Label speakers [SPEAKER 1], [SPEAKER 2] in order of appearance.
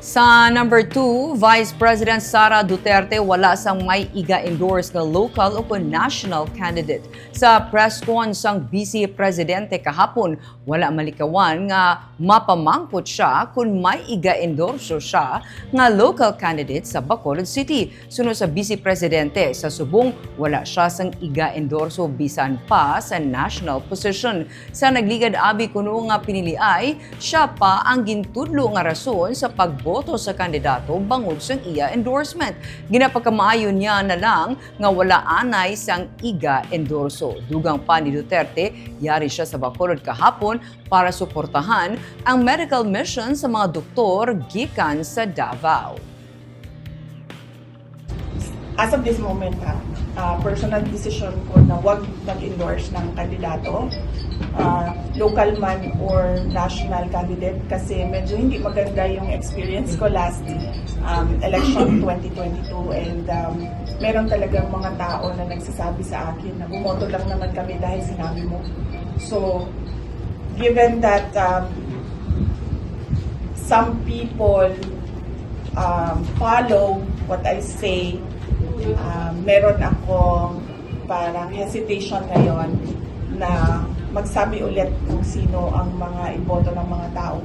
[SPEAKER 1] Sa number 2, Vice President Sara Duterte wala sang may iga-endorse na local o national candidate. Sa press con sang Vice Presidente kahapon, wala malikawan nga mapamangkot siya kung may iga-endorso siya nga local candidate sa Bacolod City. Sunod sa Vice Presidente, sa subong wala siya sang iga-endorso bisan pa sa national position. Sa nagligad abi kuno nga pinili ay siya pa ang gintudlo nga rason sa pagboto sa kandidato bangod sang iya endorsement. Ginapagkamaayon niya na lang nga wala anay sang iga-endorso. Dugang pa ni Duterte, yari siya sa Bacolod kahapon para suportahan ang medical mission sa mga doktor gikan sa Davao.
[SPEAKER 2] As of this moment, personal decision ko na wag mag-endorse ng kandidato, local man or national candidate, kasi medyo hindi maganda yung experience ko last election 2022, and meron talagang mga tao na nagsasabi sa akin na bumoto lang naman kami dahil sinabi mo. So, given that some people follow what I say, meron akong parang hesitation ngayon na magsabi ulit kung sino ang mga iboto ng mga tao.